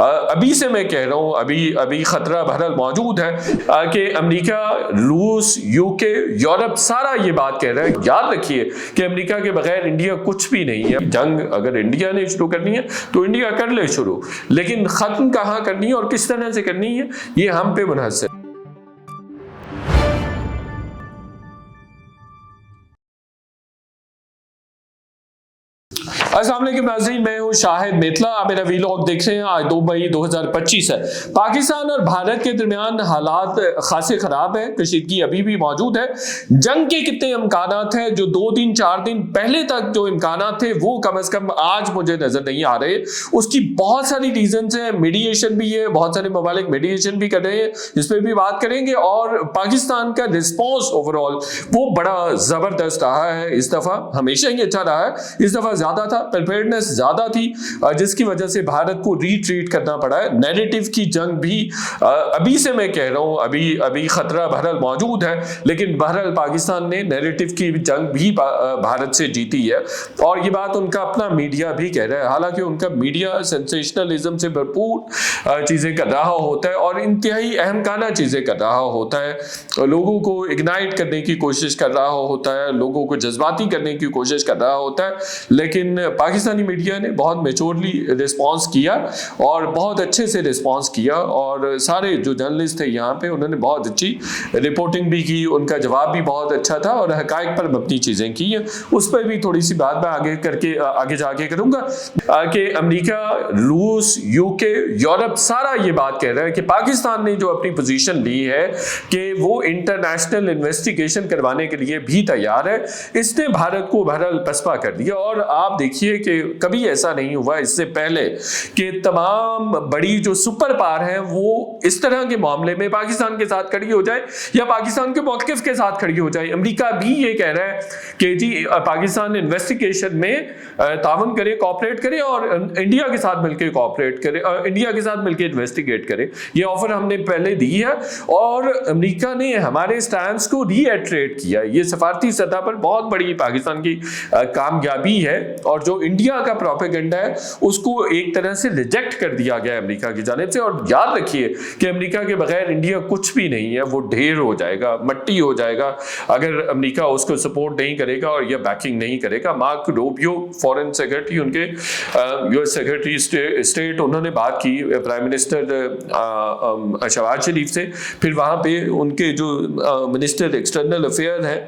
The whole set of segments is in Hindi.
अभी से मैं कह रहा हूं, अभी खतरा बहरहाल मौजूद है कि अमेरिका, रूस, यूके, यूरोप सारा ये बात कह रहा है। याद रखिए कि अमेरिका के बगैर इंडिया कुछ भी नहीं है। जंग अगर इंडिया ने शुरू करनी है तो इंडिया कर ले शुरू, लेकिन खत्म कहां करनी है और किस तरह से करनी है ये हम पे मुनहसर है। अस्सलाम वालेकुम नाज़रीन, मैं हूं शाहिद मेतला। आप मेरा वीलॉग देख रहे हैं। आज 2 मई 2025 है। पाकिस्तान और भारत के दरमियान हालात खासे खराब है, कशीदगी अभी भी मौजूद है। जंग के कितने इम्कानात हैं जो 2 दिन 4 दिन पहले तक जो इम्कानात थे वो कम अज कम आज मुझे नजर नहीं आ रहे। उसकी बहुत सारी रीजंस हैं। मीडिएशन भी है, बहुत सारे ममालिक मीडिएशन भी कर रहे हैं, इस पर भी बात करेंगे। और पाकिस्तान का रिस्पॉन्स ओवरऑल वो बड़ा जबरदस्त रहा है। इस दफा हमेशा ही अच्छा रहा है, इस दफा ज्यादा था, प्रिपेयर्डनेस ज्यादा थी, जिसकी वजह से भारत को रिट्रीट करना पड़ा है। नैरेटिव की जंग भी अभी से मैं कह रहा हूं, अभी खतरा बहरहाल मौजूद है, लेकिन बहरहाल पाकिस्तान ने नैरेटिव की जंग भी भारत से जीती है। और ये बात उनका अपना मीडिया भी कह रहा है। हालांकि उनका मीडिया सेंसेशनलिज्म से भरपूर चीजें कर रहा होता है और इंतहाई अहमकाना चीजें कर रहा होता है, लोगों को इग्नाइट करने की कोशिश कर रहा होता है, लोगों को जज्बाती करने की कोशिश कर रहा होता है। लेकिन पाकिस्तानी मीडिया ने बहुत मैच्योरली रिस्पांस किया और बहुत अच्छे से रिस्पांस किया, और सारे जो जर्नलिस्ट थे यहाँ पे उन्होंने बहुत अच्छी रिपोर्टिंग भी की, उनका जवाब भी बहुत अच्छा था और हकायक पर मबनी चीजें की हैं। उस पर भी थोड़ी सी बात मैं आगे जाके करूंगा कि अमेरिका, रूस, यूके, यूरोप सारा ये बात कह रहा है कि पाकिस्तान ने जो अपनी पोजीशन ली है कि वो इंटरनेशनल इन्वेस्टिगेशन करवाने के लिए भी तैयार है, इसने भारत को बहरहाल पसपा कर दिया। और आप देखिए कि कभी ऐसा नहीं हुआ इससे पहले कि तमाम बड़ी जो सुपर पावर है वो इस तरह के मामले में पाकिस्तान के साथ खड़ी हो जाए या पाकिस्तान के मौक़िफ़ के साथ खड़ी हो जाए। अमेरिका भी ये कह रहा है कि जी पाकिस्तान इन्वेस्टिगेशन में तावन करे, कोऑपरेट करे और इंडिया के साथ मिलकर कोऑपरेट करे, इंडिया के साथ मिलकर इन्वेस्टिगेट करे। ये ऑफर हमने पहले दी है और अमेरिका ने हमारे स्टैंड को रीएट्रेट किया। ये सफारती सतह पर बहुत बड़ी पाकिस्तान की कामयाबी है और जो इंडिया का प्रोपेगेंडा है उसको एक तरह से रिजेक्ट कर दिया गया अमेरिका की जानिब से। और याद रखिए कि अमेरिका के बगैर इंडिया कुछ भी नहीं है, वो ढेर हो जाएगा, मट्टी हो जाएगा अगर अमेरिका उसको सपोर्ट नहीं करेगा और या बैकिंग नहीं करेगा। मार्क रूबियो फॉरेन सेक्रेटरी, उनके यूएस सेक्रेटरी स्टेट, उन्होंने बात की प्राइम मिनिस्टर शहबाज शरीफ से, फिर वहां पे उनके जो मिनिस्टर एक्सटर्नल अफेयर हैं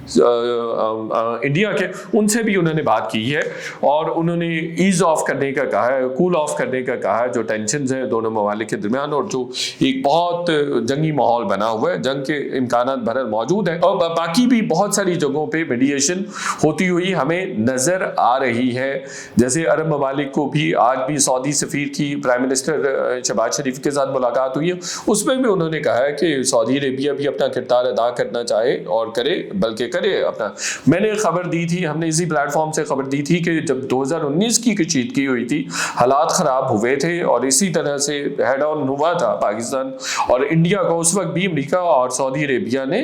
इंडिया के, उनसे भी उन्होंने बात की है और उन्होंने ईज ऑफ करने का कहा है, कूल ऑफ करने का कहा है जो टेंशन है दोनों ममालिक के दरमियान और जो एक बहुत जंगी माहौल बना हुआ है। जंग के इम्कानात भरल मौजूद है और बाकी भी बहुत सारी जगहों पे मीडिएशन होती हुई हमें नजर आ रही है। जैसे अरब ममालिक को भी आज भी सऊदी सफीर की प्राइम मिनिस्टर शहबाज शरीफ के साथ मुलाकात हुई है, उसमें भी उन्होंने कहा है कि सऊदी अरेबिया भी अपना किरदार अदा करना चाहे और करे, बल्कि करे अपना। मैंने खबर दी थी, हमने इसी प्लेटफॉर्म से खबर दी थी कि जब 2019 की कशीदगी हुई थी, हालात खराब हुए थे और इसी तरह से हेड ऑन हुआ था पाकिस्तान और इंडिया को। उस वक्त भी अमेरिका और सऊदी अरेबिया ने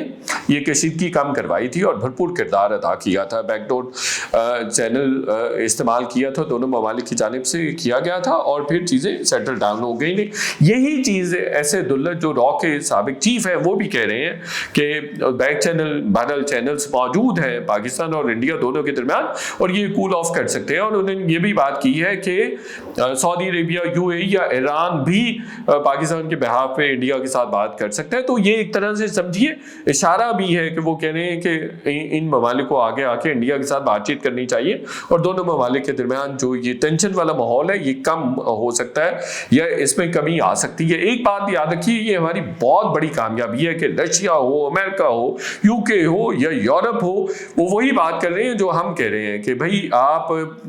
ये कशीदगी कम करवाई थी और भरपूर किरदार अदा किया था। बैकडोर चैनल इस्तेमाल किया था, दोनों ममालिक की जानिब से किया गया था और फिर चीजें सेटल डाउन हो गई थी। यही चीज ऐसे दुल्लत जो रॉ के साबिक चीफ है वो भी कह रहे हैं कि बैक चैनल, बैरल चैनल मौजूद है पाकिस्तान और इंडिया दोनों के दरमियान और ये कूल ऑफ कर सकते हैं। और उन्होंने ये भी बात की है कि सऊदी अरेबिया, यूएई या ईरान भी पाकिस्तान के बिहाफ पे इंडिया के साथ बात कर सकते हैं। तो ये एक तरह से समझिए इशारा भी है कि वो कह रहे हैं कि इन ममालिक को आगे आके इंडिया के साथ बातचीत करनी चाहिए और दोनों ममालिक के दरमियान जो ये टेंशन वाला माहौल है ये कम हो सकता है या इसमें कमी आ सकती है। एक बात याद रखिए, ये हमारी बहुत बड़ी कामयाबी है कि रशिया हो, अमेरिका हो, यूके हो या यूरोप हो, वो वही बात कर रहे हैं जो हम कह रहे हैं कि भाई आप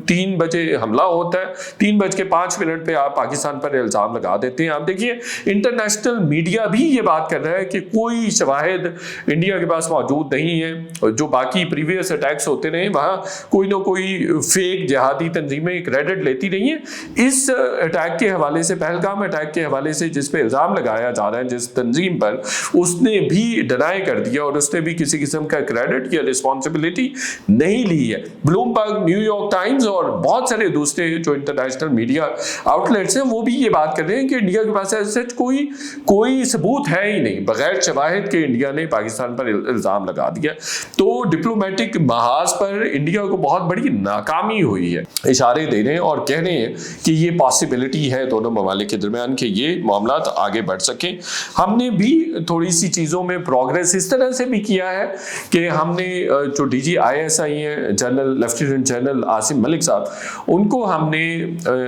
3 बजे हमला होता है, 3:05 पे आप पाकिस्तान पर इल्जाम लगा देते हैं। आप देखिए इंटरनेशनल मीडिया भी ये बात कर रहा है कि कोई शवाहिद इंडिया के पास मौजूद नहीं है। जो बाकी प्रीवियस अटैक्स होते रहे वहां कोई ना कोई फेक जिहादी तंजीमें क्रेडिट लेती रही हैं। इस अटैक के हवाले से, पहलगाम अटैक के हवाले से जिस पे इल्जाम लगाया जा रहा है जिस तंजीम पर, उसने भी डिनाई कर दिया और उसने भी किसी किस्म का क्रेडिट क्रेडिट या रिस्पॉन्सिबिलिटी नहीं ली है। ब्लूमबर्ग, न्यूयॉर्क टाइम्स और बहुत सारे दूसरे जो इंटरनेशनल मीडिया आउटलेट्स हैं वो भी ये बात कर रहे हैं कि इंडिया के पास ऐसे कोई सबूत है ही नहीं, बगैर शवाहिद के इंडिया ने पाकिस्तान पर इल्जाम लगा दिया। तो डिप्लोमेटिक महाज पर इंडिया को बहुत बड़ी नाकामी हुई है। इशारे दे रहे हैं और कह रहे हैं कि ये पॉसिबिलिटी है दोनों ममालिक के दरमियान कि ये मामला आगे बढ़ सके। हमने भी थोड़ी सी चीज़ों में प्रोग्रेस इस तरह से भी किया है कि हमने जो DGISI हैं general lieutenant general Asim Malik साहब, उनको हमने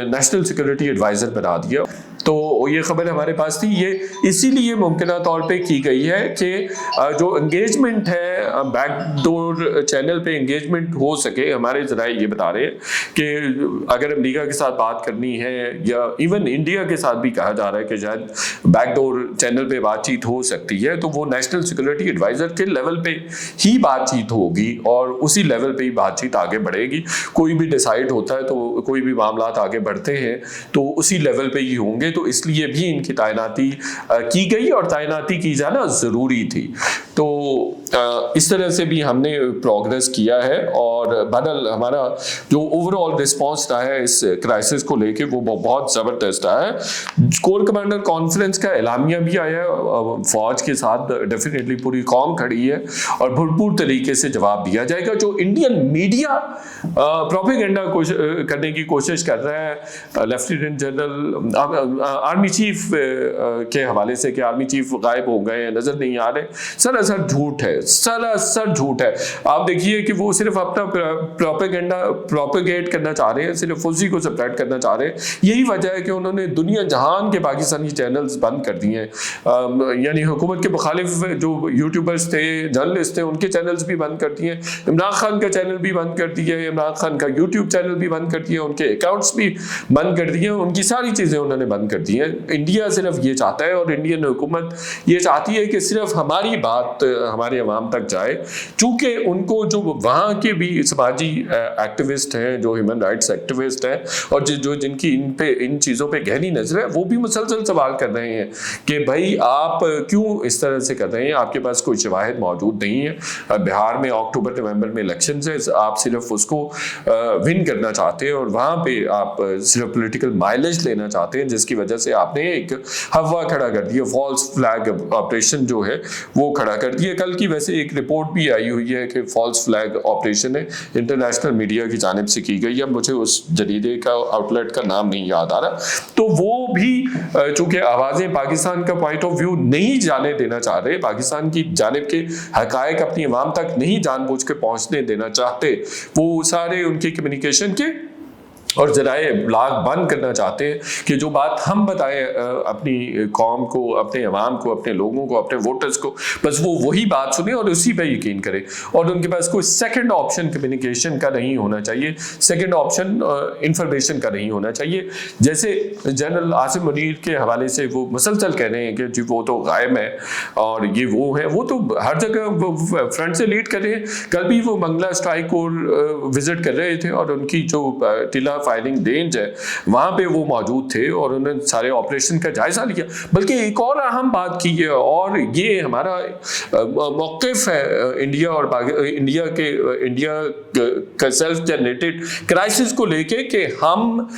नेशनल सिक्योरिटी एडवाइज़र बना दिया। तो ये खबर हमारे पास थी, ये इसीलिए मुमकिन तौर पे की गई है कि जो एंगेजमेंट है बैकडोर चैनल पे एंगेजमेंट हो सके। हमारे ज़राए ये बता रहे हैं कि अगर अमेरिका के साथ बात करनी है या इवन इंडिया के साथ भी कहा जा रहा है कि शायद बैकडोर चैनल पे बातचीत हो सकती है, तो वो नेशनल सिक्योरिटी एडवाइज़र के लेवल पे ही बातचीत होगी और उसी लेवल पे ही बातचीत आगे बढ़ेगी। कोई भी डिसाइड होता है तो कोई भी मामला आगे बढ़ते हैं तो उसी लेवल पे ही होंगे, तो इसलिए भी इनकी तैनाती की गई और तैनाती की जाना ज़रूरी थी। तो इस तरह से भी हमने प्रोग्रेस किया है और बहरहाल हमारा जो ओवरऑल रिस्पांस रहा है इस क्राइसिस को लेके वो बहुत ज़बरदस्त रहा है। कोर कमांडर कॉन्फ्रेंस का एलामिया भी आया है, फौज के साथ डेफिनेटली पूरी कौम खड़ी है और भरपूर तरीके से जवाब दिया जाएगा। जो इंडियन मीडिया प्रोपेगेंडा करने की कोशिश कर रहा है लेफ्टिनेंट जनरल आर्मी चीफ के हवाले से कि आर्मी चीफ गायब हो गए, नजर नहीं आ रहे, सरासर झूठ है, सरासर झूठ है। आप देखिए कि वो सिर्फ अपना प्रोपेगेंडा प्रोपेगेट करना चाह रहे हैं, सिर्फ उसी को स्प्रेड करना चाह रहे हैं। यही वजह है कि उन्होंने दुनिया जहान के पाकिस्तानी चैनल्स बंद कर दिए हैं, यानी हुकूमत के मुखालिफ जो यूट्यूबर्स थे, जर्नलिस्ट थे, उनके चैनल्स भी बंद कर दिए। इमरान खान का चैनल भी बंद कर दिया, इमरान खान का यूट्यूब चैनल भी बंद कर दिया, उनके अकाउंट्स भी बंद कर दिए, उनकी सारी चीज़ें उन्होंने बंद कर दी है। इंडिया सिर्फ ये चाहता है और इंडियन हुकूमत ये चाहती है कि सिर्फ हमारी बात हमारे अवाम तक जाए, चूँकि उनको जो वहाँ के भी समाजी एक्टिविस्ट हैं, जो ह्यूमन राइट्स एक्टिविस्ट हैं और जो जिनकी इन चीज़ों पे गहरी नजर है, वो भी मुसलसल सवाल कर रहे हैं कि भाई आप क्यों इस तरह से कर रहे हैं, आपके पास कोई शवाहिद मौजूद नहीं है। बिहार में अक्टूबर नवंबर में इलेक्शन है, आप सिर्फ उसको विन करना चाहते हैं और वहाँ पे आप सिर्फ पॉलिटिकल माइलेज लेना चाहते हैं, जिसकी वजह से आपने एक हवा खड़ा कर दिया, फॉल्स फ्लैग ऑपरेशन जो है वो खड़ा कर दिया। कल की वैसे एक रिपोर्ट भी आई हुई है कि फॉल्स फ्लैग ऑपरेशन है, इंटरनेशनल मीडिया की जानिब से की गई है। मुझे उस जरीदे का आउटलेट का नाम नहीं याद आ रहा, तो वो भी चूंकि आवाज़ें पाकिस्तान का पॉइंट ऑफ व्यू नहीं जाने देना चाह रहे, पाकिस्तान की जानिब के हकायक अपनी अवाम तक नहीं जानबूझ के पहुंचने देना चाहते, वो सारे उनके कम्युनिकेशन के और जराए ब्लॉग बंद करना चाहते हैं कि जो बात हम बताएं अपनी कौम को, अपने अवाम को, अपने लोगों को, अपने वोटर्स को, बस वो वही बात सुने और उसी पे यकीन करें। और उनके पास कोई सेकंड ऑप्शन कम्युनिकेशन का नहीं होना चाहिए, सेकंड ऑप्शन इंफॉर्मेशन का नहीं होना चाहिए। जैसे जनरल आसिम मुनीर के हवाले से वो मुसलसल कह रहे हैं कि जी वो तो गायब है और ये वो है, वो तो हर जगह फ्रंट से लीड कर रहे हैं। कल भी वो मंगला स्ट्राइक को विजिट कर रहे थे और उनकी जो टिला फायरिंग रेंज है वहां पे वो मौजूद थे और उन्होंने सारे ऑपरेशन का जायजा लिया। बल्कि एक और अहम बात की है और ये हमारा मौक़िफ़ है इंडिया और इंडिया का सेल्फ जनरेटेड क्राइसिस को लेके कि हम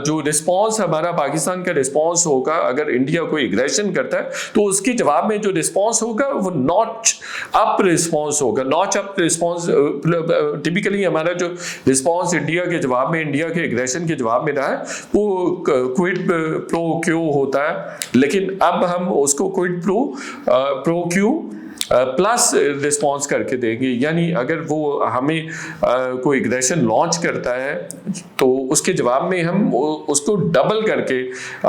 जो रिस्पॉन्स हमारा पाकिस्तान का रिस्पॉन्स होगा, अगर इंडिया कोई एग्रेशन करता है तो उसके जवाब में जो रिस्पॉन्स होगा वो नॉच अप रिस्पॉन्स होगा। नॉच अप रिस्पॉन्स टिपिकली हमारा जो रिस्पॉन्स इंडिया के जवाब में, इंडिया के एग्रेशन के जवाब में रहा है वो क्विड प्रो क्यो होता है, लेकिन अब हम उसको quid pro Q plus response करके देंगे। यानी अगर वो हमें कोई एग्रेशन लॉन्च करता है तो उसके जवाब में हम उसको डबल करके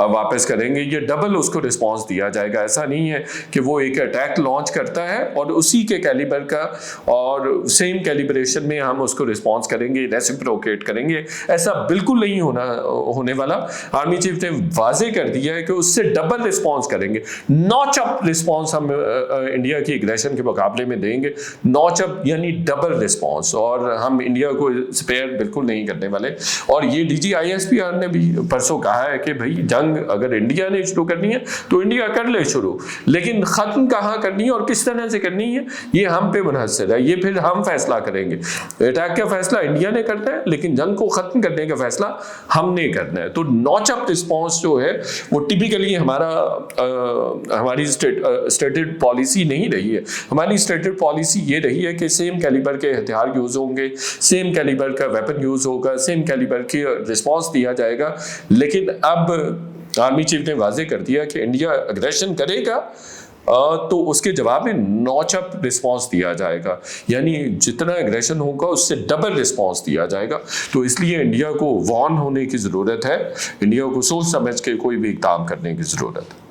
वापस करेंगे, ये डबल उसको रिस्पॉन्स दिया जाएगा। ऐसा नहीं है कि वो एक अटैक लॉन्च करता है और उसी के कैलिबर का और सेम कैलिब्रेशन में हम उसको रिस्पॉन्स करेंगे, रेसिप्रोकेट करेंगे, ऐसा बिल्कुल नहीं होने वाला। आर्मी चीफ ने वाजे कर दिया है कि उससे डबल रिस्पॉन्स करेंगे, नॉच अप रिस्पॉन्स हम इंडिया की एग्रेशन के मुकाबले में देंगे, नौचप यानी डबल रिस्पॉन्स, और हम इंडिया को स्पेयर बिल्कुल नहीं करने वाले। और ये DGISP ने भी परसों कहा है कि भाई जंग अगर इंडिया ने शुरू करनी है तो इंडिया कर ले शुरू, लेकिन ख़त्म कहाँ करनी है और किस तरह से करनी है ये हम पे मुनहसर है, ये फिर हम फैसला करेंगे। अटैक का फैसला इंडिया ने करना है, लेकिन जंग को ख़त्म करने का फैसला हमने करना है। तो नौचप रिस्पॉन्स जो है वो टिपिकली हमारी स्टेटेड पॉलिसी नहीं रही है। हमारी स्टेटेड पॉलिसी ये रही है कि सेम कैलिबर के हथियार यूज़ होंगे, सेम कैलिबर का वेपन यूज़ होगा, सेम कैलिबर की रिस्पॉन्स दिया जाएगा। लेकिन अब आर्मी चीफ ने वाजे कर दिया कि इंडिया अग्रेशन करेगा तो उसके जवाब में नौचप रिस्पांस दिया जाएगा, यानी जितना एग्रेशन होगा उससे डबल रिस्पांस दिया जाएगा। तो इसलिए इंडिया को वॉर्न होने की ज़रूरत है, इंडिया को सोच समझ के कोई भी काम करने की ज़रूरत है।